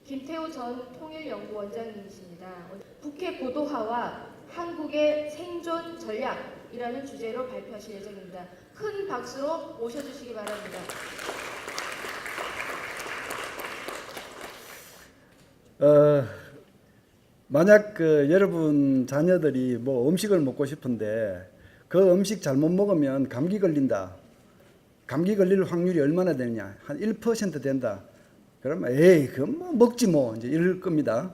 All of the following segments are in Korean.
김태우 전 통일연구원장님이십니다. 북핵 고도화와 한국의 생존 전략이라는 주제로 발표하실 예정입니다. 큰 박수로 모셔주시기 바랍니다. 만약 여러분 자녀들이 뭐 음식을 먹고 싶은데 그 음식 잘못 먹으면 감기 걸린다. 감기 걸릴 확률이 얼마나 되느냐? 한 1% 된다. 그러면 에이, 그건 뭐 먹지 뭐 이제 이럴 겁니다.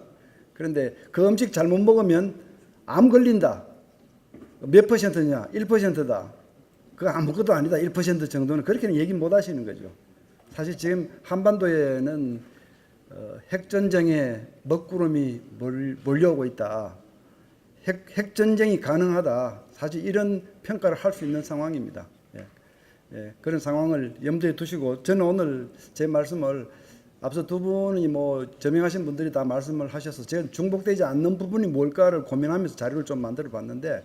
그런데 그 음식 잘못 먹으면 암 걸린다. 몇 퍼센트냐? 1%다. 그거 아무것도 아니다. 1% 정도는 그렇게는 얘기 못 하시는 거죠. 사실 지금 한반도에는 핵전쟁의 먹구름이 몰려오고 있다. 핵전쟁이 가능하다. 사실 이런 평가를 할 수 있는 상황입니다. 그런 상황을 염두에 두시고 저는 오늘 제 말씀을 앞서 두 분이 뭐 저명하신 분들이 다 말씀을 하셔서 제가 중복되지 않는 부분이 뭘까를 고민하면서 자료를 좀 만들어 봤는데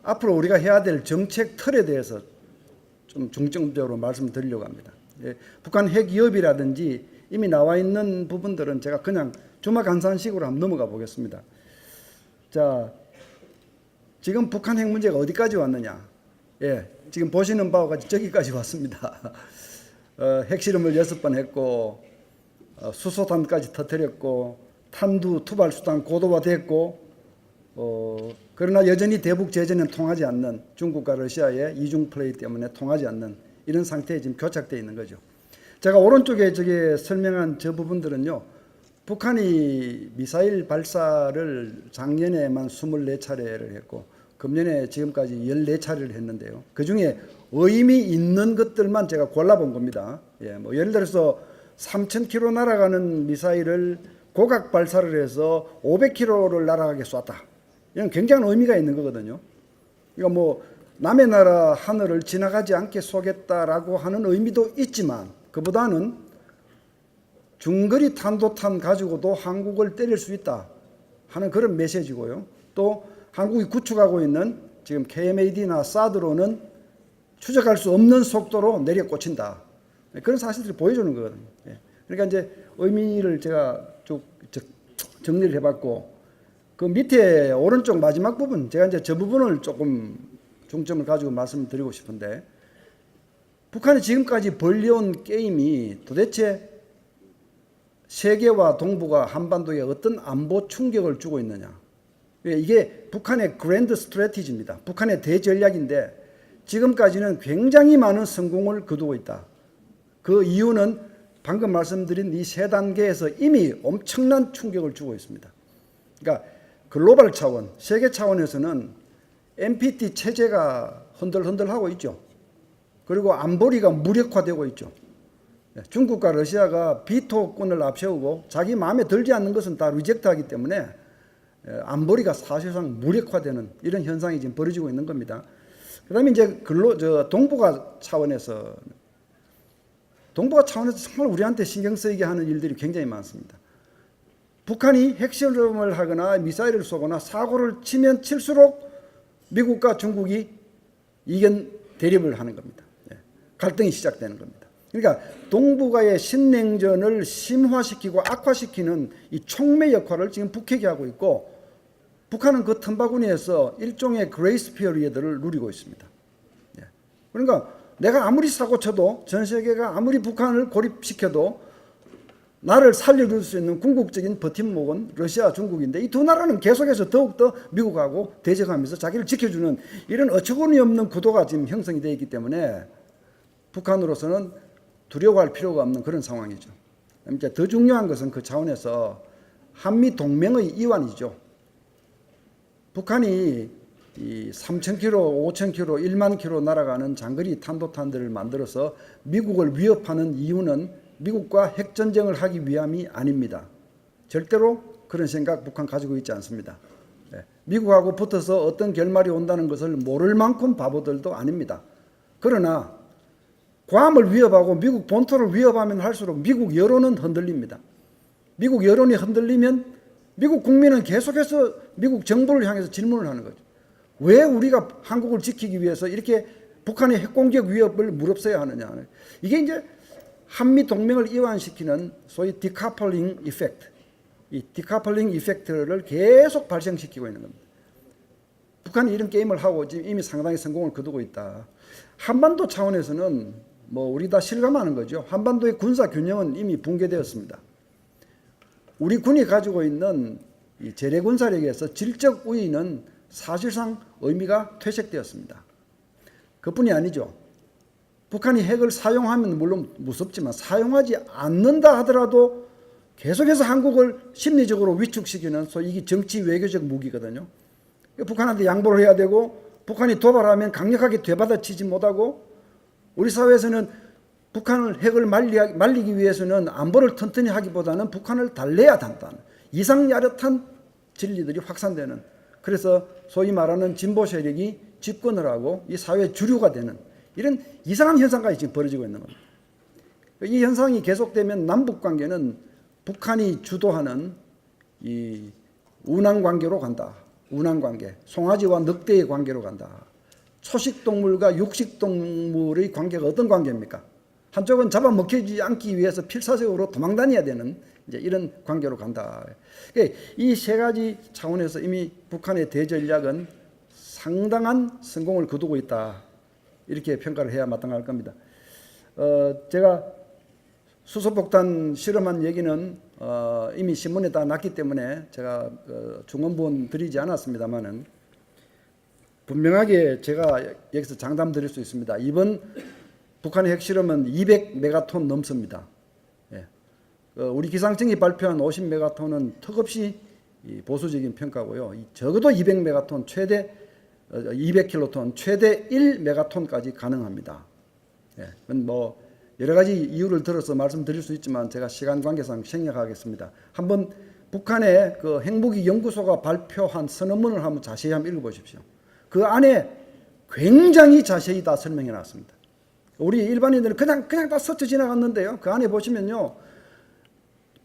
앞으로 우리가 해야 될 정책 틀에 대해서 좀 중점적으로 말씀을 드리려고 합니다. 북한 핵위협이라든지 이미 나와 있는 부분들은 제가 그냥 주마간산식으로 한번 넘어가 보겠습니다. 자, 지금 북한 핵 문제가 어디까지 왔느냐? 지금 보시는 바와 같이 저기까지 왔습니다. 핵실험을 6번 했고 수소탄까지 터뜨렸고 탄두 투발수단 고도화됐고 그러나 여전히 대북 제재는 통하지 않는 중국과 러시아의 이중 플레이 때문에 통하지 않는 이런 상태에 지금 교착되어 있는 거죠. 제가 오른쪽에 저기 설명한 저 부분들은요. 북한이 미사일 발사를 작년에만 24차례를 했고 금년에 지금까지 14차례를 했는데요. 그중에 의미 있는 것들만 제가 골라본 겁니다. 뭐 예를 들어서 3,000km 날아가는 미사일을 고각 발사를 해서 500km를 날아가게 쐈다. 이건 굉장한 의미가 있는 거거든요. 그러니까 뭐 남의 나라 하늘을 지나가지 않게 쏘겠다라고 하는 의미도 있지만 그보다는 중거리 탄도탄 가지고도 한국을 때릴 수 있다 하는 그런 메시지고요. 또 한국이 구축하고 있는 지금 KMAD나 사드로는 추적할 수 없는 속도로 내려 꽂힌다. 그런 사실들을 보여주는 거거든요. 그러니까 이제 의미를 제가 쭉 정리를 해봤고 그 밑에 오른쪽 마지막 부분 제가 이제 저 부분을 조금 중점을 가지고 말씀을 드리고 싶은데 북한이 지금까지 벌려온 게임이 도대체 세계와 동북아 한반도에 어떤 안보 충격을 주고 있느냐. 이게 북한의 그랜드 스트래티지입니다. 북한의 대전략인데 지금까지는 굉장히 많은 성공을 거두고 있다. 그 이유는 방금 말씀드린 이 세 단계에서 이미 엄청난 충격을 주고 있습니다. 그러니까 글로벌 차원, 세계 차원에서는 NPT 체제가 흔들흔들하고 있죠. 그리고 안보리가 무력화되고 있죠. 중국과 러시아가 비토권을 앞세우고 자기 마음에 들지 않는 것은 다 리젝트하기 때문에 안보리가 사실상 무력화되는 이런 현상이 지금 벌어지고 있는 겁니다. 그다음에 이제 동북아 차원에서 정말 우리한테 신경 쓰이게 하는 일들이 굉장히 많습니다. 북한이 핵실험을 하거나 미사일을 쏘거나 사고를 치면 칠수록 미국과 중국이 이견 대립을 하는 겁니다. 갈등이 시작되는 겁니다. 그러니까 동북아의 신냉전을 심화시키고 악화시키는 이 촉매 역할을 지금 북핵이 하고 있고 북한은 그 틈바구니에서 일종의 그레이스 피어리드를 누리고 있습니다. 그러니까 내가 아무리 사고 쳐도 전 세계가 아무리 북한을 고립시켜도 나를 살려줄 수 있는 궁극적인 버팀목은 러시아, 중국인데 이 두 나라는 계속해서 더욱더 미국하고 대적하면서 자기를 지켜주는 이런 어처구니 없는 구도가 지금 형성이 되어 있기 때문에 북한으로서는 두려워할 필요가 없는 그런 상황이죠. 이제 더 중요한 것은 그 차원에서 한미 동맹의 이완이죠. 북한이 이 3,000km, 5,000km, 1만 km 날아가는 장거리 탄도탄들을 만들어서 미국을 위협하는 이유는 미국과 핵전쟁을 하기 위함이 아닙니다. 절대로 그런 생각 북한 가지고 있지 않습니다. 미국하고 붙어서 어떤 결말이 온다는 것을 모를 만큼 바보들도 아닙니다. 그러나 괌을 위협하고 미국 본토를 위협하면 할수록 미국 여론은 흔들립니다. 미국 여론이 흔들리면 미국 국민은 계속해서 미국 정부를 향해서 질문을 하는 거죠. 왜 우리가 한국을 지키기 위해서 이렇게 북한의 핵공격 위협을 무릅써야 하느냐. 이게 이제 한미 동맹을 이완시키는 소위 디카플링 이펙트, 이 디카플링 이펙트를 계속 발생시키고 있는 겁니다. 북한이 이런 게임을 하고 지금 이미 상당히 성공을 거두고 있다. 한반도 차원에서는 뭐 우리 다 실감하는 거죠. 한반도의 군사 균형은 이미 붕괴되었습니다. 우리 군이 가지고 있는 이 재래 군사력에서 질적 우위는 사실상 의미가 퇴색되었습니다. 그뿐이 아니죠. 북한이 핵을 사용하면 물론 무섭지만 사용하지 않는다 하더라도 계속해서 한국을 심리적으로 위축시키는 소위 이게 정치 외교적 무기거든요. 북한한테 양보를 해야 되고 북한이 도발하면 강력하게 되받아치지 못하고 우리 사회에서는 북한을 핵을 말리기 위해서는 안보를 튼튼히 하기보다는 북한을 달래야 한다는 이상야릇한 진리들이 확산되는, 그래서 소위 말하는 진보 세력이 집권을 하고 이 사회 주류가 되는 이런 이상한 현상까지 지금 벌어지고 있는 겁니다. 이 현상이 계속되면 남북 관계는 북한이 주도하는 이 운항 관계로 간다. 운항 관계, 송아지와 늑대의 관계로 간다. 초식 동물과 육식 동물의 관계가 어떤 관계입니까? 한쪽은 잡아먹히지 않기 위해서 필사적으로 도망다녀야 되는 이제 이런 관계로 간다. 이 세 가지 차원에서 이미 북한의 대전략은 상당한 성공을 거두고 있다. 이렇게 평가를 해야 마땅할 겁니다. 제가 수소폭탄 실험한 얘기는 이미 신문에 다 났기 때문에 제가 중원부원 드리지 않았습니다만은 분명하게 제가 여기서 장담 드릴 수 있습니다. 이번 북한의 핵실험은 200메가톤 넘습니다. 예. 우리 기상청이 발표한 50메가톤은 턱없이 보수적인 평가고요. 적어도 200메가톤, 최대 200킬로톤, 최대 1메가톤까지 가능합니다. 예. 뭐 여러 가지 이유를 들어서 말씀드릴 수 있지만 제가 시간 관계상 생략하겠습니다. 한번 북한의 그 핵무기 연구소가 발표한 선언문을 한번 자세히 한번 읽어보십시오. 그 안에 굉장히 자세히 다 설명해 놨습니다. 우리 일반인들은 그냥 다 스쳐 지나갔는데요. 그 안에 보시면요.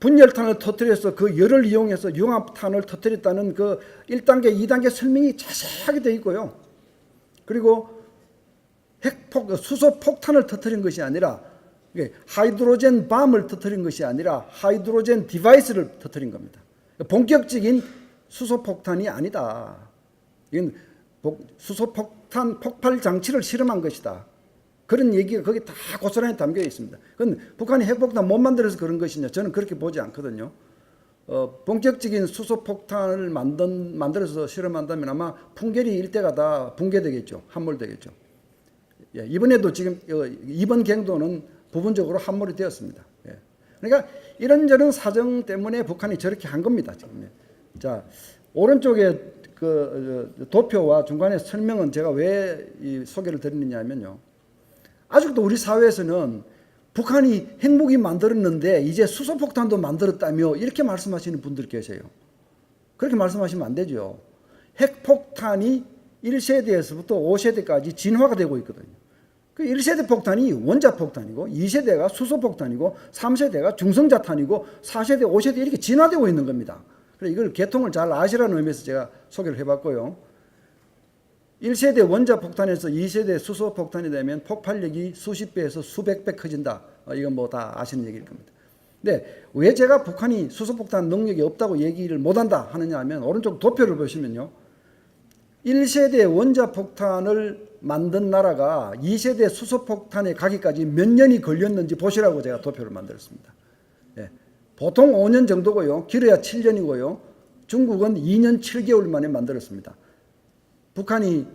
분열탄을 터뜨려서 그 열을 이용해서 융합탄을 터뜨렸다는 그 1단계, 2단계 설명이 자세하게 되어 있고요. 그리고 수소폭탄을 터뜨린 것이 아니라 하이드로젠 밤을 터뜨린 것이 아니라 하이드로젠 디바이스를 터뜨린 겁니다. 본격적인 수소폭탄이 아니다. 이건 수소폭탄 폭발 장치를 실험한 것이다. 그런 얘기가 거기 다 고스란히 담겨 있습니다. 그건 북한이 핵폭탄 못 만들어서 그런 것이냐? 저는 그렇게 보지 않거든요. 본격적인 수소폭탄을 만들어서 실험한다면 아마 풍계리 일대가 다 붕괴되겠죠. 함몰되겠죠. 예, 이번에도 지금 이번 갱도는 부분적으로 함몰이 되었습니다. 예. 그러니까 이런저런 사정 때문에 북한이 저렇게 한 겁니다. 지금. 자, 오른쪽에 그 도표와 중간에 설명은 제가 왜 이 소개를 드리느냐면요. 아직도 우리 사회에서는 북한이 핵무기 만들었는데 이제 수소폭탄도 만들었다며 이렇게 말씀하시는 분들 계세요. 그렇게 말씀하시면 안 되죠. 핵폭탄이 1세대에서부터 5세대까지 진화가 되고 있거든요. 그 1세대 폭탄이 원자폭탄이고 2세대가 수소폭탄이고 3세대가 중성자탄이고 4세대, 5세대 이렇게 진화되고 있는 겁니다. 그래서 이걸 개통을 잘 아시라는 의미에서 제가 소개를 해봤고요. 1세대 원자폭탄에서 2세대 수소폭탄이 되면 폭발력이 수십 배에서 수백 배 커진다. 이건 뭐 다 아시는 얘기일 겁니다. 근데 왜 제가 북한이 수소폭탄 능력이 없다고 얘기를 못한다 하느냐 하면 오른쪽 도표를 보시면요. 1세대 원자폭탄을 만든 나라가 2세대 수소폭탄에 가기까지 몇 년이 걸렸는지 보시라고 제가 도표를 만들었습니다. 예. 보통 5년 정도고요. 길어야 7년이고요. 중국은 2년 7개월 만에 만들었습니다. 북한이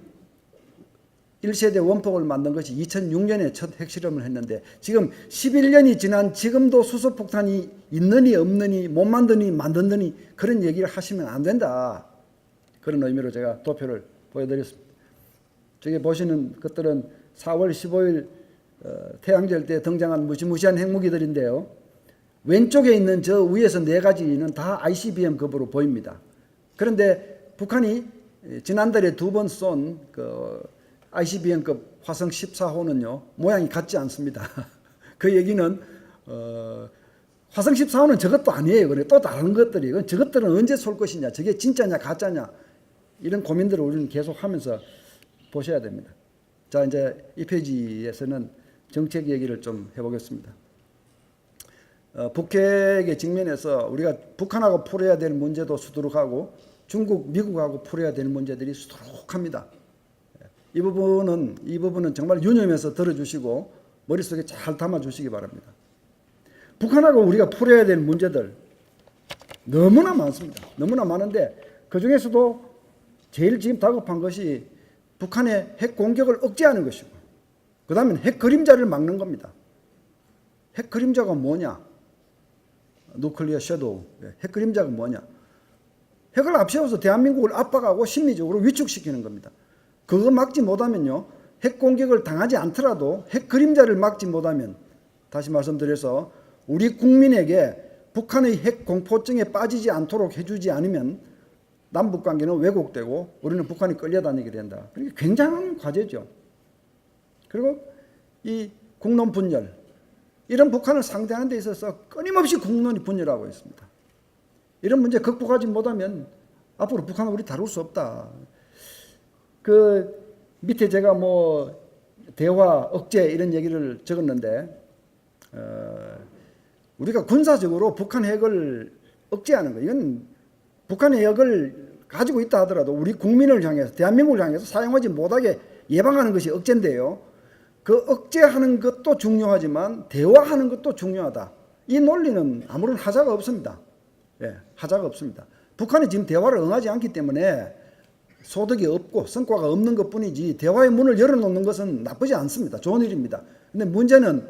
1세대 원폭을 만든 것이 2006년에 첫 핵실험을 했는데 지금 11년이 지난 지금도 수소폭탄이 있느니 없느니 못 만드니 만든다니 그런 얘기를 하시면 안 된다. 그런 의미로 제가 도표를 보여드렸습니다. 저기 보시는 것들은 4월 15일 태양절 때 등장한 무시무시한 핵무기들인데요. 왼쪽에 있는 저 위에서 네 가지는 다 ICBM급으로 보입니다. 그런데 북한이 지난달에 2번 쏜 그 ICBM급 화성 14호는요 모양이 같지 않습니다. 그 얘기는 화성 14호는 저것도 아니에요. 그래 또 다른 것들이 저것들은 언제 쏠 것이냐, 저게 진짜냐 가짜냐 이런 고민들을 우리는 계속하면서 보셔야 됩니다. 자 이제 이 페이지에서는 정책 얘기를 좀 해보겠습니다. 북핵에 직면해서 우리가 북한하고 풀어야 될 문제도 수두룩하고 중국, 미국하고 풀어야 될 문제들이 수두룩합니다. 이 부분은 정말 유념해서 들어주시고 머릿속에 잘 담아주시기 바랍니다. 북한하고 우리가 풀어야 될 문제들 너무나 많습니다. 너무나 많은데 그 중에서도 제일 지금 다급한 것이 북한의 핵 공격을 억제하는 것이고 그 다음에 핵 그림자를 막는 겁니다. 핵 그림자가 뭐냐? 누클리어 섀도우. 핵 그림자가 뭐냐? 핵을 앞세워서 대한민국을 압박하고 심리적으로 위축시키는 겁니다. 그거 막지 못하면요. 핵 공격을 당하지 않더라도 핵 그림자를 막지 못하면 다시 말씀드려서 우리 국민에게 북한의 핵 공포증에 빠지지 않도록 해주지 않으면 남북관계는 왜곡되고 우리는 북한이 끌려다니게 된다. 그게 굉장한 과제죠. 그리고 이 국론 분열 이런 북한을 상대하는 데 있어서 끊임없이 국론이 분열하고 있습니다. 이런 문제 극복하지 못하면 앞으로 북한은 우리 다룰 수 없다. 그 밑에 제가 뭐 대화, 억제 이런 얘기를 적었는데 우리가 군사적으로 북한 핵을 억제하는 거 이건 북한의 핵을 가지고 있다 하더라도 우리 국민을 향해서 대한민국을 향해서 사용하지 못하게 예방하는 것이 억제인데요. 그 억제하는 것도 중요하지만 대화하는 것도 중요하다. 이 논리는 아무런 하자가 없습니다. 예, 하자가 없습니다. 북한이 지금 대화를 응하지 않기 때문에 소득이 없고 성과가 없는 것뿐이지 대화의 문을 열어놓는 것은 나쁘지 않습니다. 좋은 일입니다. 근데 문제는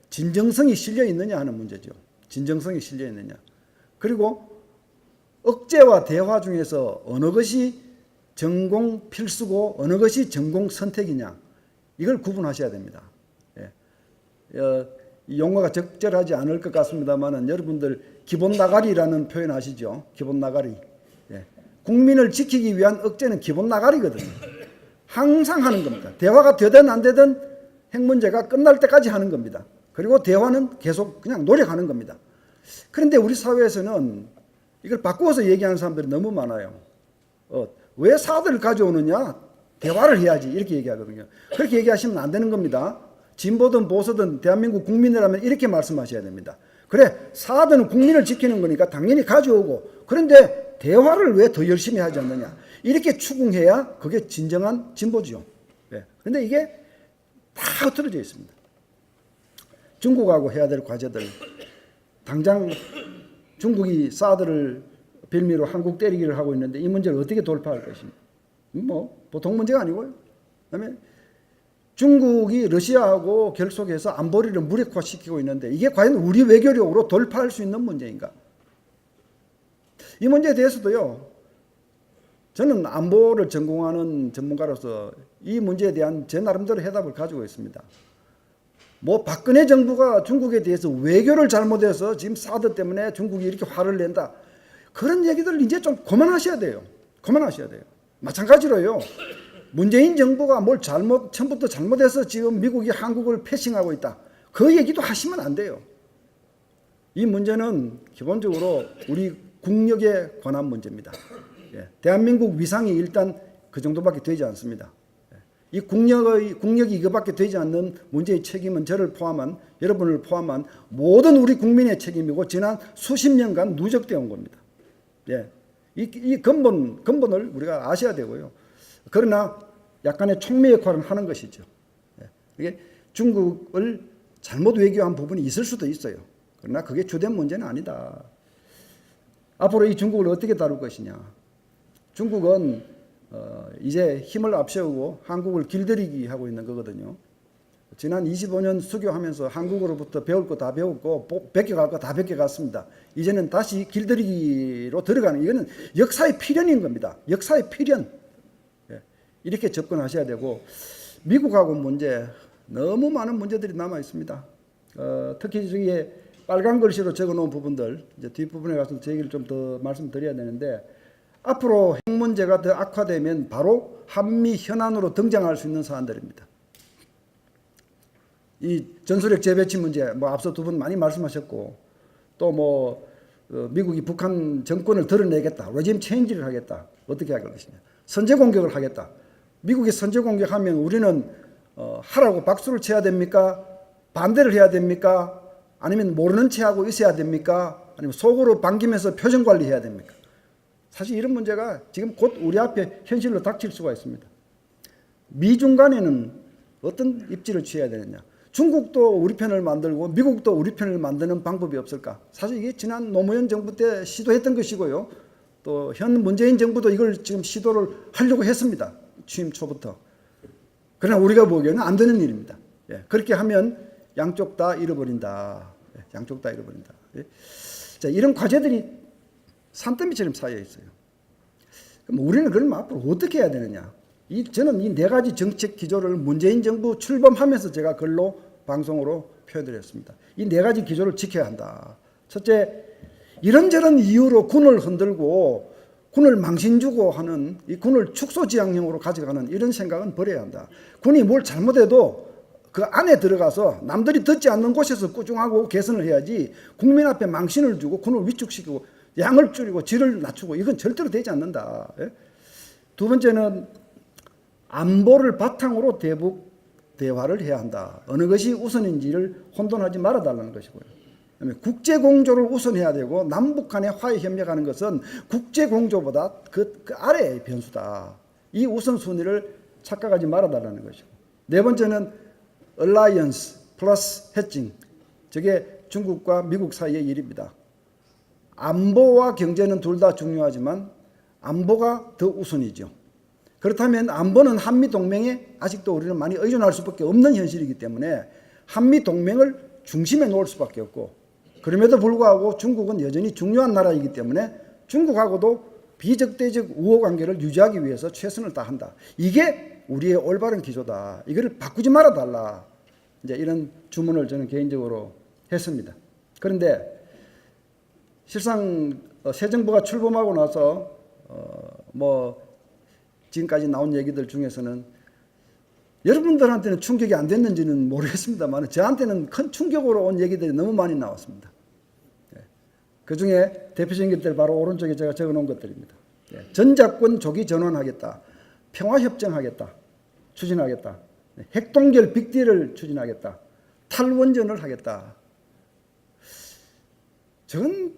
진정성이 실려 있느냐 하는 문제죠. 진정성이 실려 있느냐. 그리고 억제와 대화 중에서 어느 것이 전공 필수고 어느 것이 전공 선택이냐. 이걸 구분하셔야 됩니다. 예. 이 용어가 적절하지 않을 것 같습니다만 여러분들 기본 나가리라는 표현 아시죠? 기본 나가리. 예. 국민을 지키기 위한 억제는 기본 나가리거든요. 항상 하는 겁니다. 대화가 되든 안 되든 핵 문제가 끝날 때까지 하는 겁니다. 그리고 대화는 계속 그냥 노력하는 겁니다. 그런데 우리 사회에서는 이걸 바꾸어서 얘기하는 사람들이 너무 많아요. 왜 사드를 가져오느냐? 대화를 해야지 이렇게 얘기하거든요. 그렇게 얘기하시면 안 되는 겁니다. 진보든 보수든 대한민국 국민이라면 이렇게 말씀하셔야 됩니다. 그래 사드는 국민을 지키는 거니까 당연히 가져오고 그런데 대화를 왜 더 열심히 하지 않느냐. 이렇게 추궁해야 그게 진정한 진보죠. 그런데 이게 다 흐트러져 있습니다. 중국하고 해야 될 과제들 당장 중국이 사드를 빌미로 한국 때리기를 하고 있는데 이 문제를 어떻게 돌파할 것입니까? 뭐 보통 문제가 아니고요. 그다음에 중국이 러시아하고 결속해서 안보리를 무력화시키고 있는데 이게 과연 우리 외교력으로 돌파할 수 있는 문제인가? 이 문제에 대해서도요. 저는 안보를 전공하는 전문가로서 이 문제에 대한 제 나름대로 해답을 가지고 있습니다. 뭐 박근혜 정부가 중국에 대해서 외교를 잘못해서 지금 사드 때문에 중국이 이렇게 화를 낸다. 그런 얘기들 이제 좀 그만하셔야 돼요. 그만하셔야 돼요. 마찬가지로요. 문재인 정부가 뭘 처음부터 잘못해서 지금 미국이 한국을 패싱하고 있다. 그 얘기도 하시면 안 돼요. 이 문제는 기본적으로 우리 국력에 관한 문제입니다. 대한민국 위상이 일단 그 정도밖에 되지 않습니다. 이 국력이 이거밖에 되지 않는 문제의 책임은 저를 포함한 여러분을 포함한 모든 우리 국민의 책임이고 지난 수십 년간 누적되어 온 겁니다. 이 근본을 우리가 아셔야 되고요. 그러나 약간의 촉매 역할을 하는 것이죠. 이게 중국을 잘못 외교한 부분이 있을 수도 있어요. 그러나 그게 주된 문제는 아니다. 앞으로 이 중국을 어떻게 다룰 것이냐. 중국은 이제 힘을 앞세우고 한국을 길들이기 하고 있는 거거든요. 지난 25년 수교하면서 한국으로부터 배울 거 다 배웠고 베껴갈 거 다 베껴갔습니다. 이제는 다시 길들이기로 들어가는 이거는 역사의 필연인 겁니다. 역사의 필연. 이렇게 접근하셔야 되고 미국하고 문제 너무 많은 문제들이 남아 있습니다. 특히 저기에 빨간 글씨로 적어놓은 부분들 이제 뒷부분에 가서 제 얘기를 좀 더 말씀드려야 되는데 앞으로 핵 문제가 더 악화되면 바로 한미 현안으로 등장할 수 있는 사안들입니다. 이 전술핵 재배치 문제 뭐 앞서 두 분 많이 말씀하셨고 또 뭐 미국이 북한 정권을 드러내겠다. 레짐 체인지를 하겠다. 어떻게 할 것이냐. 선제 공격을 하겠다. 미국이 선제 공격하면 우리는 하라고 박수를 쳐야 됩니까? 반대를 해야 됩니까? 아니면 모르는 체 하고 있어야 됩니까? 아니면 속으로 반기면서 표정 관리해야 됩니까? 사실 이런 문제가 지금 곧 우리 앞에 현실로 닥칠 수가 있습니다. 미중 간에는 어떤 입지를 취해야 되느냐? 중국도 우리 편을 만들고 미국도 우리 편을 만드는 방법이 없을까? 사실 이게 지난 노무현 정부 때 시도했던 것이고요. 또 현 문재인 정부도 이걸 지금 시도를 하려고 했습니다. 취임 초부터. 그러나 우리가 보기에는 안 되는 일입니다. 예, 그렇게 하면 양쪽 다 잃어버린다. 예, 양쪽 다 잃어버린다. 예. 자, 이런 과제들이 산더미처럼 쌓여 있어요. 그럼 우리는 그럼 앞으로 어떻게 해야 되느냐? 저는 이 네 가지 정책 기조를 문재인 정부 출범하면서 제가 글로 방송으로 표현드렸습니다. 이 네 가지 기조를 지켜야 한다. 첫째, 이런저런 이유로 군을 흔들고 군을 망신주고 하는 이 군을 축소지향형으로 가져가는 이런 생각은 버려야 한다. 군이 뭘 잘못해도 그 안에 들어가서 남들이 듣지 않는 곳에서 꾸중하고 개선을 해야지 국민 앞에 망신을 주고 군을 위축시키고 양을 줄이고 질을 낮추고 이건 절대로 되지 않는다. 예? 두 번째는 안보를 바탕으로 대북 대화를 해야 한다. 어느 것이 우선인지를 혼돈하지 말아달라는 것이고요. 그다음에 국제공조를 우선해야 되고 남북 간의 화해 협력하는 것은 국제공조보다 그 아래의 변수다. 이 우선순위를 착각하지 말아달라는 것이고. 네 번째는 얼라이언스 플러스 해칭. 저게 중국과 미국 사이의 일입니다. 안보와 경제는 둘 다 중요하지만 안보가 더 우선이죠. 그렇다면 안보는 한미동맹에 아직도 우리는 많이 의존할 수밖에 없는 현실이기 때문에 한미동맹을 중심에 놓을 수밖에 없고, 그럼에도 불구하고 중국은 여전히 중요한 나라이기 때문에 중국하고도 비적대적 우호관계를 유지하기 위해서 최선을 다한다. 이게 우리의 올바른 기조다. 이거를 바꾸지 말아달라. 이제 이런 주문을 저는 개인적으로 했습니다. 그런데 실상 새 정부가 출범하고 나서 지금까지 나온 얘기들 중에서는 여러분들한테는 충격이 안 됐는지는 모르겠습니다만 저한테는 큰 충격으로 온 얘기들이 너무 많이 나왔습니다. 그 중에 대표적인 것들 바로 오른쪽에 제가 적어놓은 것들입니다. 전작권 조기 전환하겠다. 평화협정하겠다. 추진하겠다. 핵동결 빅딜을 추진하겠다. 탈원전을 하겠다. 저건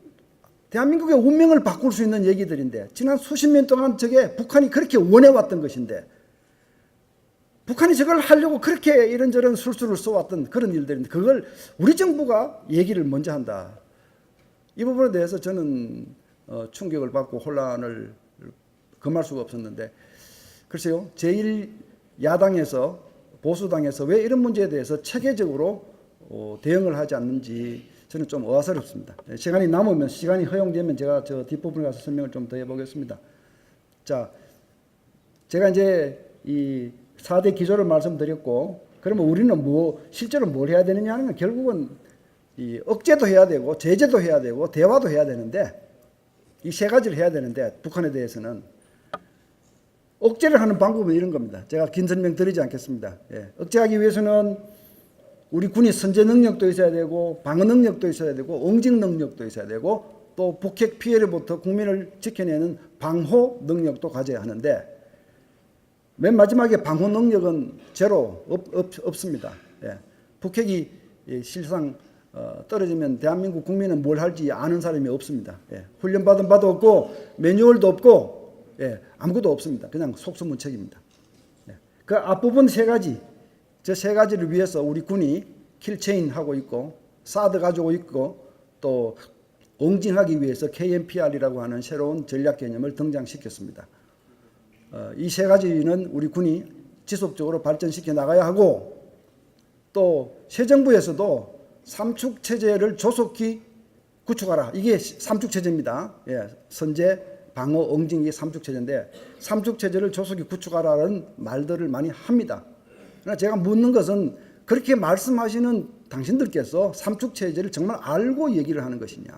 대한민국의 운명을 바꿀 수 있는 얘기들인데 지난 수십 년 동안 저게 북한이 그렇게 원해왔던 것인데 북한이 저걸 하려고 그렇게 이런저런 술수를 써왔던 그런 일들인데 그걸 우리 정부가 얘기를 먼저 한다. 이 부분에 대해서 저는 충격을 받고 혼란을 금할 수가 없었는데 글쎄요. 제1야당에서 보수당에서 왜 이런 문제에 대해서 체계적으로 대응을 하지 않는지 저는 좀 의아스럽습니다. 시간이 남으면 시간이 허용되면 제가 저 뒷부분에 가서 설명을 좀 더 해보겠습니다. 자, 제가 이제 이 4대 기조를 말씀드렸고 그러면 우리는 실제로 뭘 해야 되느냐 하는 건 결국은 이 억제도 해야 되고 제재도 해야 되고 대화도 해야 되는데 이 세 가지를 해야 되는데 북한에 대해서는 억제를 하는 방법은 이런 겁니다. 제가 긴 설명 드리지 않겠습니다. 억제하기 위해서는 우리 군이 선제 능력도 있어야 되고 방어 능력도 있어야 되고 응징 능력도 있어야 되고 또 북핵 피해로부터 국민을 지켜내는 방호 능력도 가져야 하는데 맨 마지막에 방호 능력은 제로 없습니다. 북핵이 실상 떨어지면 대한민국 국민은 뭘 할지 아는 사람이 없습니다. 훈련받은 바도 없고 매뉴얼도 없고 아무것도 없습니다. 그냥 속수무책입니다. 그 앞부분 세 가지 저 세 가지를 위해서 우리 군이 킬체인 하고 있고 사드 가지고 있고 또 응징하기 위해서 KNPR이라고 하는 새로운 전략 개념을 등장시켰습니다. 이 세 가지는 우리 군이 지속적으로 발전시켜 나가야 하고 또 새 정부에서도 삼축 체제를 조속히 구축하라. 이게 삼축 체제입니다. 선제, 방어, 응징 이게 삼축 체제인데 삼축 체제를 조속히 구축하라는 말들을 많이 합니다. 그러나 제가 묻는 것은 그렇게 말씀하시는 당신들께서 삼축 체제를 정말 알고 얘기를 하는 것이냐.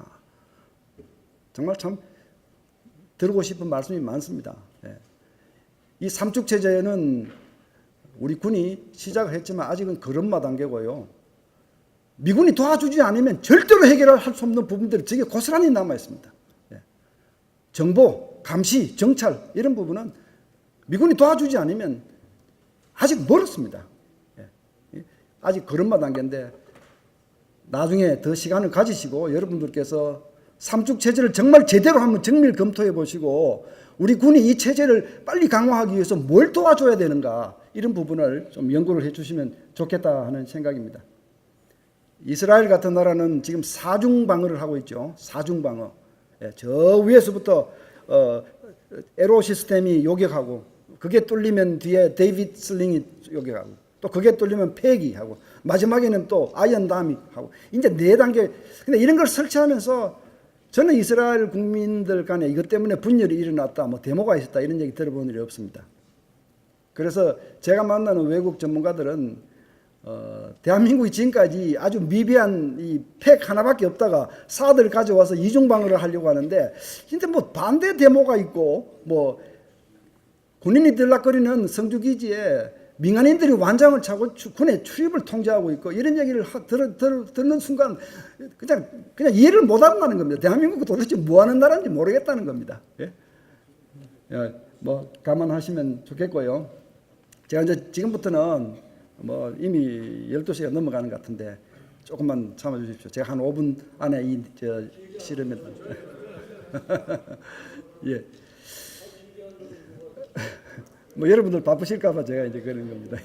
정말 참 들고 싶은 말씀이 많습니다. 이 삼축 체제는 우리 군이 시작을 했지만 아직은 걸음마 단계고요. 미군이 도와주지 않으면 절대로 해결할 수 없는 부분들이 저게 고스란히 남아 있습니다. 정보, 감시, 정찰 이런 부분은 미군이 도와주지 않으면 아직 멀었습니다. 아직 걸음마 단계인데 나중에 더 시간을 가지시고 여러분들께서 삼축 체제를 정말 제대로 한번 정밀 검토해 보시고 우리 군이 이 체제를 빨리 강화하기 위해서 뭘 도와줘야 되는가 이런 부분을 좀 연구를 해 주시면 좋겠다 하는 생각입니다. 이스라엘 같은 나라는 지금 사중방어를 하고 있죠. 사중방어. 예, 저 위에서부터 에로 시스템이 요격하고 그게 뚫리면 뒤에 데이빗 슬링이 요격하고 또 그게 뚫리면 패기 하고 마지막에는 또 아이언담이 하고 이제 4단계. 근데 이런 걸 설치하면서 저는 이스라엘 국민들 간에 이것 때문에 분열이 일어났다, 뭐 데모가 있었다 이런 얘기 들어본 일이 없습니다. 그래서 제가 만나는 외국 전문가들은 대한민국이 지금까지 아주 미비한 이 팩 하나밖에 없다가 사드를 가져와서 이중방어를 하려고 하는데 진짜 뭐 반대 데모가 있고 뭐 군인이 들락거리는 성주기지에 민간인들이 완장을 차고 군의 출입을 통제하고 있고 이런 얘기를 듣는 순간 그냥 이해를 못 한다는 겁니다. 대한민국은 도대체 뭐 하는 나라인지 모르겠다는 겁니다. 예? 뭐 감안하시면 좋겠고요. 제가 이제 지금부터는 뭐 이미 12시가 넘어가는 것 같은데 조금만 참아 주십시오. 제가 한 5분 안에 이 실험에 예. 뭐 여러분들 바쁘실까봐 제가 이제 그런 겁니다.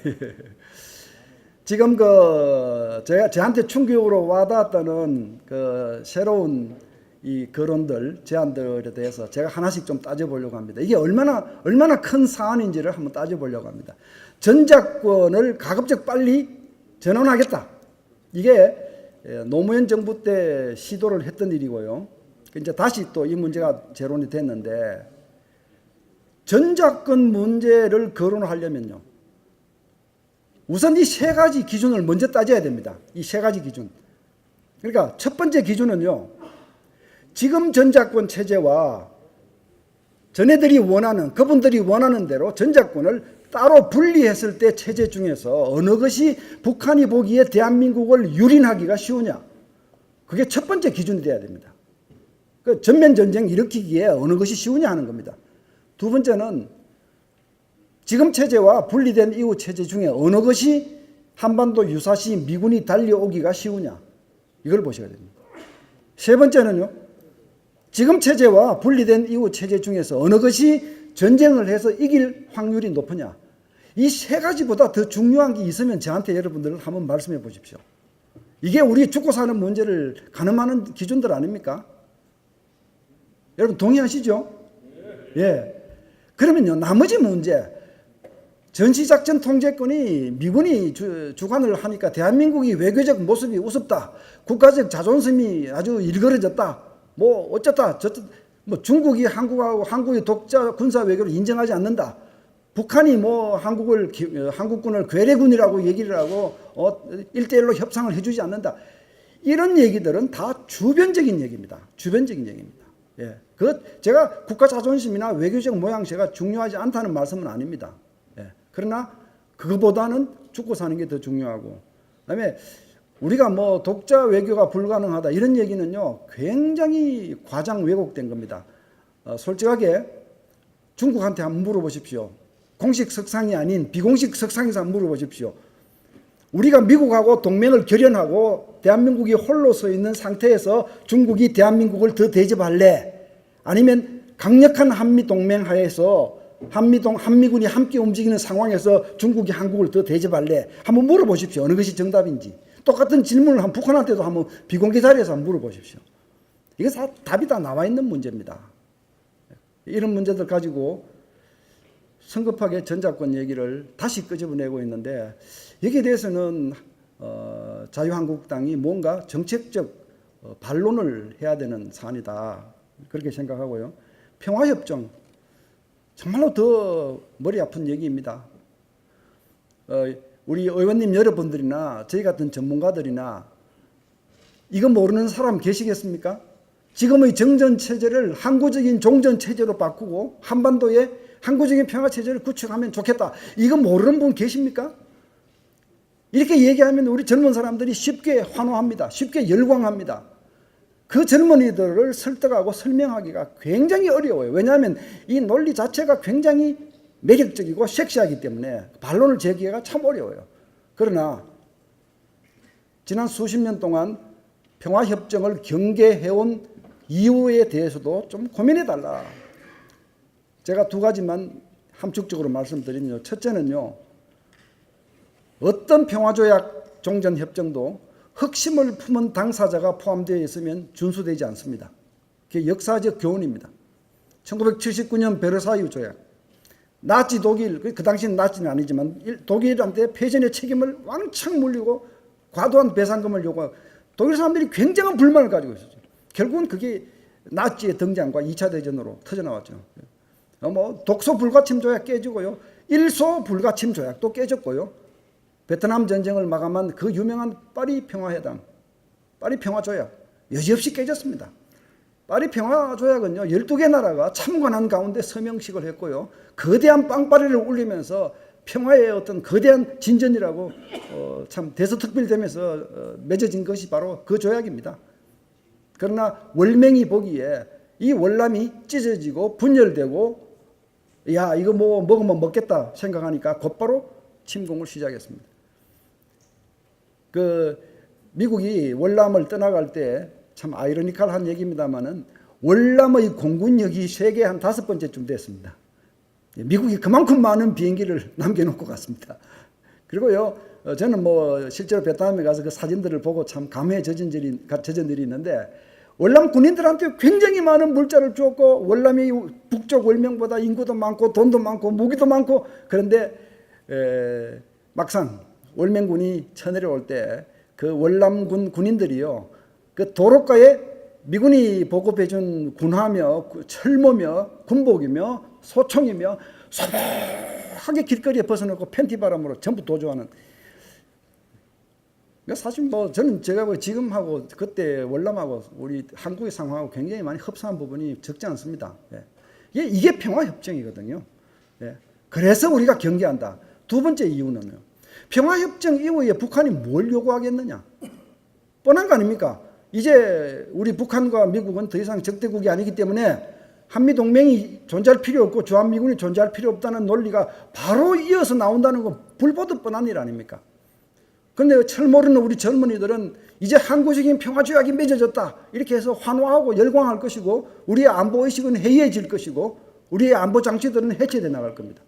지금 저한테 충격으로 와닿았다는 새로운 이 거론들, 제안들에 대해서 제가 하나씩 좀 따져보려고 합니다. 이게 얼마나 큰 사안인지를 한번 따져보려고 합니다. 전작권을 가급적 빨리 전환하겠다. 이게 노무현 정부 때 시도를 했던 일이고요. 이제 다시 또 이 문제가 재론이 됐는데 전작권 문제를 거론하려면요. 우선 이 3가지 기준을 먼저 따져야 됩니다. 이 3가지 기준. 그러니까 첫 번째 기준은요. 지금 전작권 체제와 그분들이 원하는 대로 전작권을 따로 분리했을 때 체제 중에서 어느 것이 북한이 보기에 대한민국을 유린하기가 쉬우냐. 그게 첫 번째 기준이 돼야 됩니다. 그 전면 전쟁 일으키기에 어느 것이 쉬우냐 하는 겁니다. 두 번째는 지금 체제와 분리된 이후 체제 중에 어느 것이 한반도 유사시 미군이 달려오기가 쉬우냐. 이걸 보셔야 됩니다. 세 번째는요. 지금 체제와 분리된 이후 체제 중에서 어느 것이 전쟁을 해서 이길 확률이 높으냐. 이 3가지보다 더 중요한 게 있으면 저한테 여러분들 한번 말씀해 보십시오. 이게 우리 죽고 사는 문제를 가늠하는 기준들 아닙니까? 여러분 동의하시죠? 예. 그러면요, 나머지 문제, 전시작전 통제권이 미군이 주관을 하니까 대한민국이 외교적 모습이 우습다, 국가적 자존심이 아주 일그러졌다, 뭐 어쩌다 저쩌다, 뭐 중국이 한국의 독자 군사 외교를 인정하지 않는다, 북한이 뭐 한국군을 괴뢰군이라고 얘기를 하고 1대1로 협상을 해주지 않는다. 이런 얘기들은 다 주변적인 얘기입니다. 주변적인 얘기입니다. 예. 제가 국가 자존심이나 외교적 모양새가 중요하지 않다는 말씀은 아닙니다. 예. 그러나 그거보다는 죽고 사는 게 더 중요하고, 그다음에 우리가 뭐 독자 외교가 불가능하다 이런 얘기는요 굉장히 과장 왜곡된 겁니다. 솔직하게 중국한테 한번 물어보십시오. 공식 석상이 아닌 비공식 석상에서 한번 물어보십시오. 우리가 미국하고 동맹을 결연하고 대한민국이 홀로 서 있는 상태에서 중국이 대한민국을 더 대접할래? 아니면 강력한 한미동맹 하에서 한미군이 함께 움직이는 상황에서 중국이 한국을 더 대접할래? 한번 물어보십시오. 어느 것이 정답인지. 똑같은 질문을 북한한테도 한번 비공개 자리에서 한번 물어보십시오. 이게 답이 다 나와 있는 문제입니다. 이런 문제들 가지고 성급하게 전작권 얘기를 다시 끄집어내고 있는데 여기에 대해서는 자유한국당이 뭔가 정책적 반론을 해야 되는 사안이다. 그렇게 생각하고요. 평화협정 정말로 더 머리 아픈 얘기입니다. 우리 의원님 여러분들이나 저희 같은 전문가들이나 이거 모르는 사람 계시겠습니까? 지금의 정전체제를 항구적인 종전체제로 바꾸고 한반도에 항구적인 평화체제를 구축하면 좋겠다. 이거 모르는 분 계십니까? 이렇게 얘기하면 우리 젊은 사람들이 쉽게 환호합니다. 쉽게 열광합니다. 그 젊은이들을 설득하고 설명하기가 굉장히 어려워요. 왜냐하면 이 논리 자체가 굉장히 매력적이고 섹시하기 때문에 반론을 제기하기가 참 어려워요. 그러나 지난 수십 년 동안 평화협정을 경계해온 이유에 대해서도 좀 고민해달라. 제가 두 가지만 함축적으로 말씀드리면요. 첫째는요. 어떤 평화조약 종전협정도核심을 품은 당사자가 포함되어 있으면 준수되지 않습니다. 그게 역사적 교훈입니다. 1979년 베르사유 조약. 나치 독일, 그 당시는 나치는 아니지만 독일한테 패전의 책임을 왕창 물리고 과도한 배상금을 요구하고 독일 사람들이 굉장한 불만을 가지고 있었죠. 결국은 그게 나치의 등장과 2차 대전으로 터져나왔죠. 뭐 독소 불가침 조약 깨지고요. 일소 불가침 조약도 깨졌고요. 베트남 전쟁을 마감한 그 유명한 파리 평화회담, 파리 평화조약 여지없이 깨졌습니다. 파리 평화조약은요. 12개 나라가 참관한 가운데 서명식을 했고요. 거대한 빵빠레를 울리면서 평화의 어떤 거대한 진전이라고 참 대서특필되면서 맺어진 것이 바로 그 조약입니다. 그러나 월맹이 보기에 이 월남이 찢어지고 분열되고 야 이거 뭐 먹으면 먹겠다 생각하니까 곧바로 침공을 시작했습니다. 그 미국이 월남을 떠나갈 때 참 아이러니컬한 얘기입니다만은 월남의 공군력이 세계 한 5번째쯤 됐습니다. 미국이 그만큼 많은 비행기를 남겨놓고 갔습니다. 그리고요, 저는 뭐 실제로 베트남에 가서 그 사진들을 보고 참 감회에 젖은 일이 있는데 월남 군인들한테 굉장히 많은 물자를 주었고 월남이 북쪽 월명보다 인구도 많고 돈도 많고 무기도 많고 그런데 막상 월맹군이 쳐내려올 때 그 월남군 군인들이요 그 도로가에 미군이 보급해준 군화며 철모며 군복이며 소총이며 소박하게 길거리에 벗어놓고 팬티 바람으로 전부 도주하는. 사실 뭐 저는 제가 뭐 지금하고 그때 월남하고 우리 한국의 상황하고 굉장히 많이 흡사한 부분이 적지 않습니다. 이게 평화협정이거든요. 그래서 우리가 경계한다. 두 번째 이유는요. 평화협정 이후에 북한이 뭘 요구하겠느냐. 뻔한 거 아닙니까? 이제 우리 북한과 미국은 더 이상 적대국이 아니기 때문에 한미동맹이 존재할 필요 없고 주한미군이 존재할 필요 없다는 논리가 바로 이어서 나온다는 건 불보듯 뻔한 일 아닙니까? 그런데 철 모르는 우리 젊은이들은 이제 항구적인 평화조약이 맺어졌다 이렇게 해서 환호하고 열광할 것이고 우리의 안보의식은 해이해질 것이고 우리의 안보장치들은 해체돼 나갈 겁니다.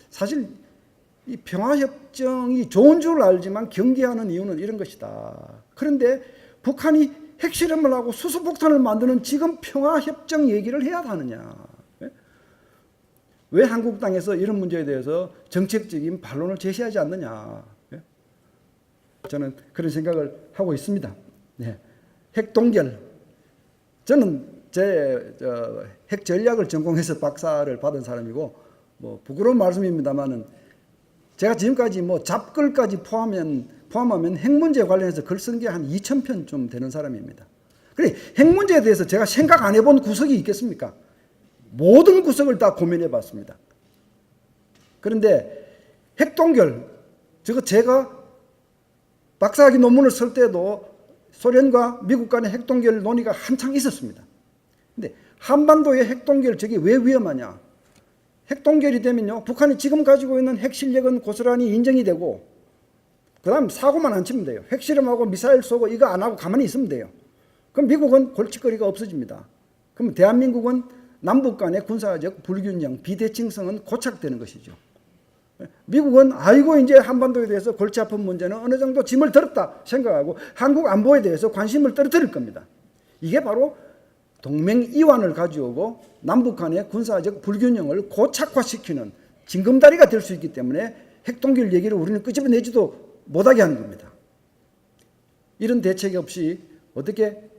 사실 이 평화협정이 좋은 줄 알지만 경계하는 이유는 이런 것이다. 그런데 북한이 핵실험을 하고 수소폭탄을 만드는 지금 평화협정 얘기를 해야 하느냐. 왜 한국 땅에서 이런 문제에 대해서 정책적인 반론을 제시하지 않느냐. 저는 그런 생각을 하고 있습니다. 핵동결. 저는 제 핵전략을 전공해서 박사를 받은 사람이고 뭐 부끄러운 말씀입니다만은 제가 지금까지 뭐 잡글까지 포함하면 핵 문제 관련해서 글 쓴 게 한 2,000편 좀 되는 사람입니다. 그래 핵 문제에 대해서 제가 생각 안 해본 구석이 있겠습니까? 모든 구석을 다 고민해 봤습니다. 그런데 핵동결, 제가 박사학위 논문을 쓸 때도 소련과 미국 간의 핵동결 논의가 한창 있었습니다. 근데 한반도의 핵동결 저게 왜 위험하냐? 핵동결이 되면요, 북한이 지금 가지고 있는 핵실력은 고스란히 인정이 되고, 그 다음 사고만 안 치면 돼요. 핵실험하고 미사일 쏘고 이거 안 하고 가만히 있으면 돼요. 그럼 미국은 골칫거리가 없어집니다. 그럼 대한민국은 남북 간의 군사적 불균형, 비대칭성은 고착되는 것이죠. 미국은 아이고 이제 한반도에 대해서 골치 아픈 문제는 어느 정도 짐을 들었다 생각하고 한국 안보에 대해서 관심을 떨어뜨릴 겁니다. 이게 바로 동맹 이완을 가져오고 남북 간의 군사적 불균형을 고착화시키는 징검다리가 될 수 있기 때문에 핵동결 얘기를 우리는 끄집어내지도 못하게 하는 겁니다. 이런 대책 없이 어떻게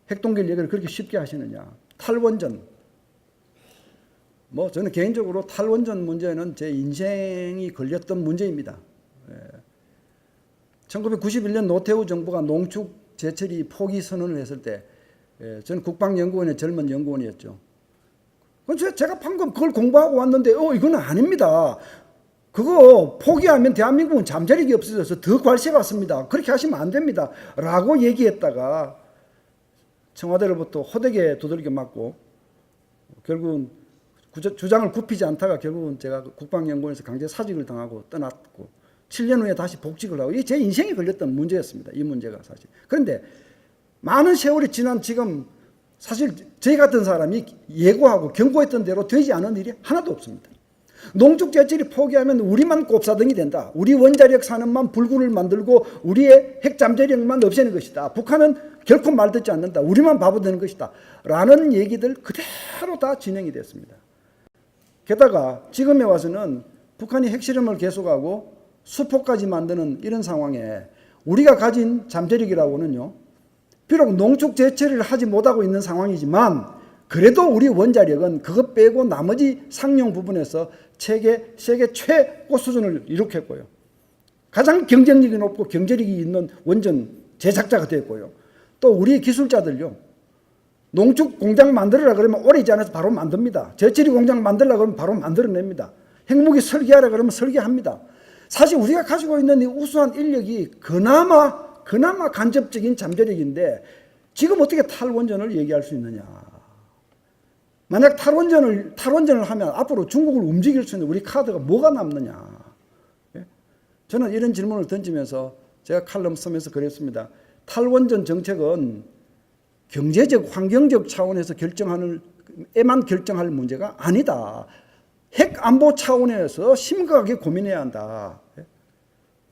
핵동결 얘기를 그렇게 쉽게 하시느냐. 탈원전. 뭐 저는 개인적으로 탈원전 문제는 제 인생이 걸렸던 문제입니다. 1991년 노태우 정부가 농축 재처리 포기 선언을 했을 때 저는 국방연구원의 젊은 연구원이었죠. 제가 방금 그걸 공부하고 왔는데 이건 아닙니다. 그거 포기하면 대한민국은 잠자리가 없어져서 더 관세 받습니다. 그렇게 하시면 안 됩니다. 라고 얘기했다가 청와대로부터 호되게 두들겨 맞고 결국은 주장을 굽히지 않다가 결국은 제가 국방연구원에서 강제 사직을 당하고 떠났고 7년 후에 다시 복직을 하고 이게 제 인생에 걸렸던 문제였습니다. 이 문제가 사실. 그런데 많은 세월이 지난 지금 사실 저희 같은 사람이 예고하고 경고했던 대로 되지 않은 일이 하나도 없습니다. 농축재질이 포기하면 우리만 꼽사등이 된다. 우리 원자력 산업만 불굴을 만들고 우리의 핵잠재력만 없애는 것이다. 북한은 결코 말듣지 않는다. 우리만 바보 되는 것이다. 라는 얘기들 그대로 다 진행이 됐습니다. 게다가 지금에 와서는 북한이 핵실험을 계속하고 수포까지 만드는 이런 상황에 우리가 가진 잠재력이라고는요, 비록 농축 재채를 하지 못하고 있는 상황이지만 그래도 우리 원자력은 그것 빼고 나머지 상용 부분에서 세계 최고 수준을 이룩했고요. 가장 경쟁력이 높고 경제력이 있는 원전 제작자가 됐고요. 또 우리 기술자들요, 농축 공장 만들어라 그러면 오래 있지 않아서 바로 만듭니다. 제철이 공장 만들라 그러면 바로 만들어냅니다. 핵무기 설계하라 그러면 설계합니다. 사실 우리가 가지고 있는 이 우수한 인력이 그나마 간접적인 잠재력인데 지금 어떻게 탈원전을 얘기할 수 있느냐. 만약 탈원전을 하면 앞으로 중국을 움직일 수 있는 우리 카드가 뭐가 남느냐. 예? 저는 이런 질문을 던지면서 제가 칼럼 쓰면서 그랬습니다. 탈원전 정책은 경제적, 환경적 차원에서 에만 결정할 문제가 아니다. 핵 안보 차원에서 심각하게 고민해야 한다. 예?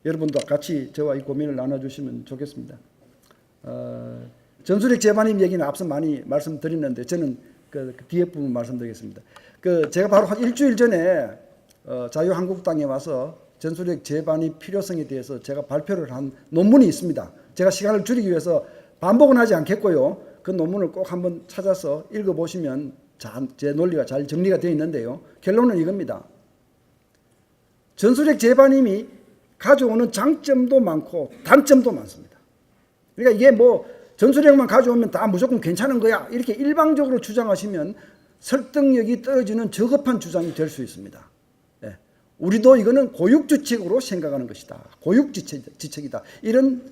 여러분도 같이 저와 이 고민을 나눠주시면 좋겠습니다. 전술핵 재반입 얘기는 앞서 많이 말씀드렸는데 저는 그 뒤에 부분 말씀드리겠습니다. 제가 바로 한 일주일 전에 자유한국당에 와서 전술핵 재반입 필요성에 대해서 제가 발표를 한 논문이 있습니다. 제가 시간을 줄이기 위해서 반복은 하지 않겠고요. 그 논문을 꼭 한번 찾아서 읽어보시면 제 논리가 잘 정리가 되어 있는데요. 결론은 이겁니다. 전술핵 재반임이 가져오는 장점도 많고 단점도 많습니다. 그러니까 이게 뭐 전술핵만 가져오면 다 무조건 괜찮은 거야 이렇게 일방적으로 주장하시면 설득력이 떨어지는 저급한 주장이 될 수 있습니다. 네. 우리도 이거는 고육지책으로 생각하는 것이다. 고육지책이다. 이런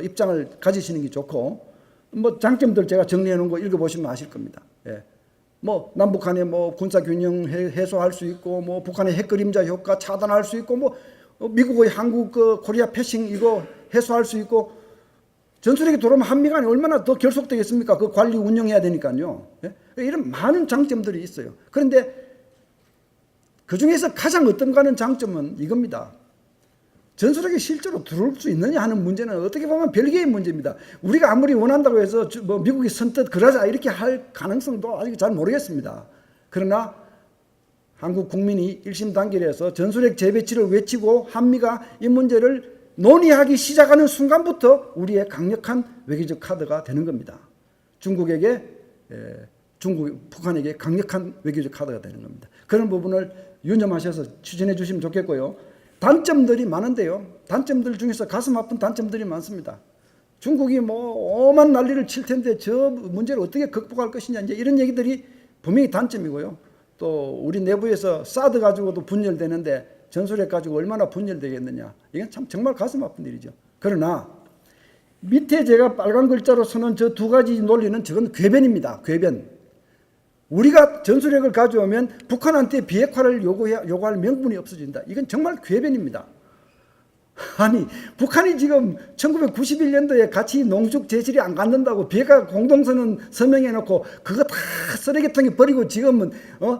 입장을 가지시는 게 좋고, 뭐 장점들 제가 정리해 놓은 거 읽어보시면 아실 겁니다. 예. 뭐 남북한의 뭐 군사 균형 해소할 수 있고, 뭐 북한의 핵 그림자 효과 차단할 수 있고, 뭐 미국의 한국 코리아 패싱 이거 해소할 수 있고, 전술핵이 들어오면 한미 간에 얼마나 더 결속되겠습니까? 그 관리 운영해야 되니까요. 예? 이런 많은 장점들이 있어요. 그런데 그 중에서 가장 어떤가는 장점은 이겁니다. 전술핵이 실제로 들어올 수 있느냐 하는 문제는 어떻게 보면 별개의 문제입니다. 우리가 아무리 원한다고 해서 뭐 미국이 선뜻 그러자 이렇게 할 가능성도 아직 잘 모르겠습니다. 그러나 한국 국민이 일심단결해서 전술핵 재배치를 외치고 한미가 이 문제를 논의하기 시작하는 순간부터 우리의 강력한 외교적 카드가 되는 겁니다. 북한에게 강력한 외교적 카드가 되는 겁니다. 그런 부분을 유념하셔서 추진해 주시면 좋겠고요. 단점들이 많은데요. 단점들 중에서 가슴 아픈 단점들이 많습니다. 중국이 뭐 오만 난리를 칠 텐데 저 문제를 어떻게 극복할 것이냐, 이제 이런 얘기들이 분명히 단점이고요. 또 우리 내부에서 사드 가지고도 분열되는데 전술핵 가지고 얼마나 분열되겠느냐. 이건 참 정말 가슴 아픈 일이죠. 그러나 밑에 제가 빨간 글자로 쓰는 저 두 가지 논리는 저건 궤변입니다. 궤변. 우리가 전술핵을 가져오면 북한한테 비핵화를 요구할 명분이 없어진다. 이건 정말 궤변입니다. 아니, 북한이 지금 1991년도에 같이 농축 재질이 안 갖는다고 비핵화 공동선언 서명해놓고 그거 다 쓰레기통에 버리고 지금은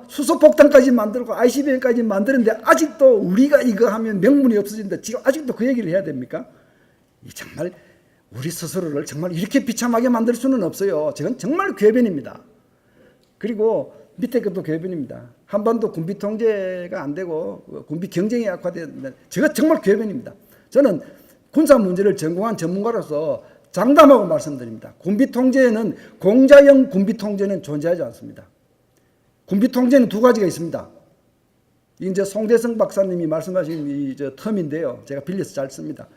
수소폭탄까지 만들고 ICBM까지 만드는데 아직도 우리가 이거 하면 명분이 없어진다. 지금 아직도 그 얘기를 해야 됩니까? 정말 우리 스스로를 정말 이렇게 비참하게 만들 수는 없어요. 저건 정말 궤변입니다. 그리고 밑에 것도 궤변입니다. 한반도 군비 통제가 안 되고 군비 경쟁이 악화되는, 제가 정말 궤변입니다. 저는 군사 문제를 전공한 전문가로서 장담하고 말씀드립니다. 군비 통제에는 공자형 군비 통제는 존재하지 않습니다. 군비 통제는 두 가지가 있습니다. 이제 송대성 박사님이 말씀하신 이 텀인데요. 제가 빌려서 잘 씁니다.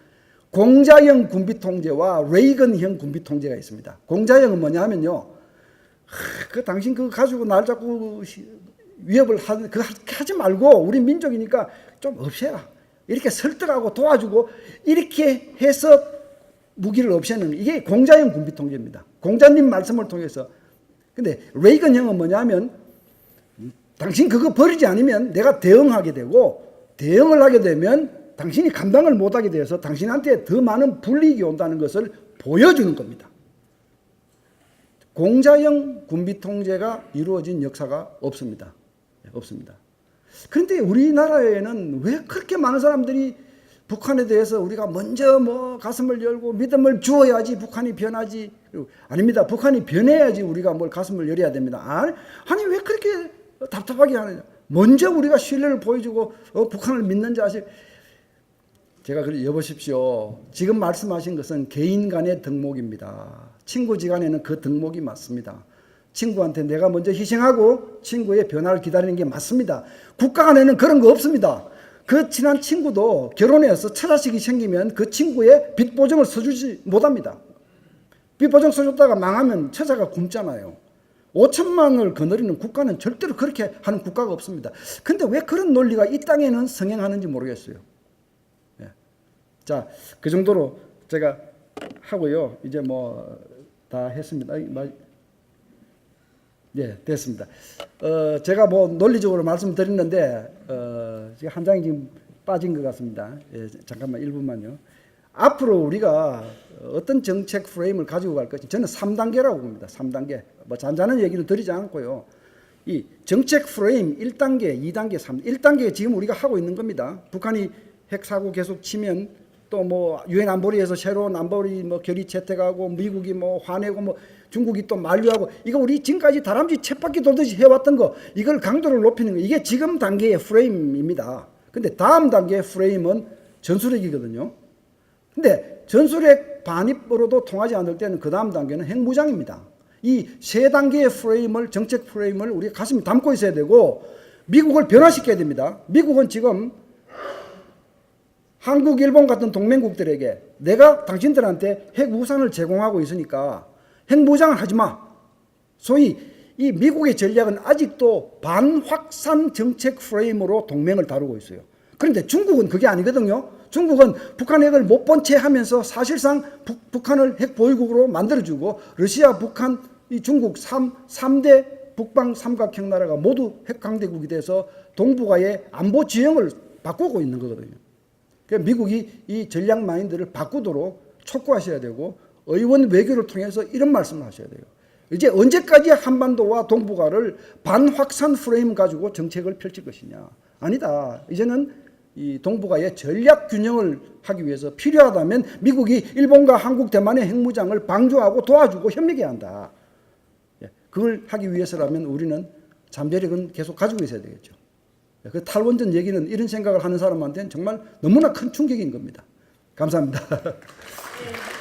공자형 군비 통제와 레이건형 군비 통제가 있습니다. 공자형은 뭐냐 하면요. 당신 그거 가지고 날 자꾸 위협을 하지 말고 우리 민족이니까 좀 없애라. 이렇게 설득하고 도와주고 이렇게 해서 무기를 없애는, 이게 공자형 군비 통제입니다. 공자님 말씀을 통해서. 근데 레이건형은 뭐냐면 당신 그거 버리지 않으면 내가 대응하게 되고, 대응을 하게 되면 당신이 감당을 못하게 돼서 당신한테 더 많은 불이익이 온다는 것을 보여주는 겁니다. 공자형 군비 통제가 이루어진 역사가 없습니다. 없습니다. 그런데 우리나라에는 왜 그렇게 많은 사람들이 북한에 대해서 우리가 먼저 뭐 가슴을 열고 믿음을 주어야지 북한이 변하지. 아닙니다. 북한이 변해야지 우리가 뭘 가슴을 열어야 됩니다. 아니 왜 그렇게 답답하게 하느냐. 먼저 우리가 신뢰를 보여주고 북한을 믿는 자식. 제가 그래 여보십시오. 지금 말씀하신 것은 개인 간의 덕목입니다. 친구지간에는 그 덕목이 맞습니다. 친구한테 내가 먼저 희생하고 친구의 변화를 기다리는 게 맞습니다. 국가 간에는 그런 거 없습니다. 그 친한 친구도 결혼해서 처자식이 생기면 그 친구의 빚 보증을 서주지 못합니다. 빚 보증 서줬다가 망하면 처자가 굶잖아요. 5천만 원을 거느리는 국가는 절대로 그렇게 하는 국가가 없습니다. 근데 왜 그런 논리가 이 땅에는 성행하는지 모르겠어요. 예. 자, 그 정도로 제가 하고요. 이제 뭐 다 했습니다. 예, 됐습니다. 제가 뭐 논리적으로 말씀드렸는데 한 장이 지금 빠진 것 같습니다. 예, 잠깐만 1분만요. 앞으로 우리가 어떤 정책 프레임을 가지고 갈 것인지 저는 3단계라고 봅니다. 3단계. 뭐 잔잔한 얘기는 드리지 않고요. 이 정책 프레임 1단계, 2단계, 3단계. 1단계 지금 우리가 하고 있는 겁니다. 북한이 핵사고 계속 치면 또 뭐 유엔 안보리에서 새로운 안보리 뭐 결의 채택하고 미국이 뭐 화내고 뭐 중국이 또 만류하고 이거 우리 지금까지 다람쥐 쳇바퀴 돌듯이 해왔던 거 이걸 강도를 높이는 거 이게 지금 단계의 프레임입니다. 근데 다음 단계의 프레임은 전술핵이거든요. 근데 전술핵 반입으로도 통하지 않을 때는 그 다음 단계는 핵무장입니다. 이 세 단계의 프레임을 정책 프레임을 우리가 가슴에 담고 있어야 되고 미국을 변화시켜야 됩니다. 미국은 지금 한국, 일본 같은 동맹국들에게 내가 당신들한테 핵우산을 제공하고 있으니까 핵무장을 하지 마. 소위 이 미국의 전략은 아직도 반확산 정책 프레임으로 동맹을 다루고 있어요. 그런데 중국은 그게 아니거든요. 중국은 북한 핵을 못 본 채 하면서 사실상 북한을 핵 보유국으로 만들어주고 러시아, 북한, 이 중국 3대 북방 삼각형 나라가 모두 핵 강대국이 돼서 동북아의 안보 지형을 바꾸고 있는 거거든요. 그러니까 미국이 이 전략 마인드를 바꾸도록 촉구하셔야 되고 의원 외교를 통해서 이런 말씀을 하셔야 돼요. 이제 언제까지 한반도와 동북아를 반확산 프레임 가지고 정책을 펼칠 것이냐. 아니다. 이제는 이 동북아의 전략 균형을 하기 위해서 필요하다면 미국이 일본과 한국, 대만의 핵무장을 방조하고 도와주고 협력해야 한다. 그걸 하기 위해서라면 우리는 잠재력은 계속 가지고 있어야 되겠죠. 그 탈원전 얘기는 이런 생각을 하는 사람한테는 정말 너무나 큰 충격인 겁니다. 감사합니다. 네.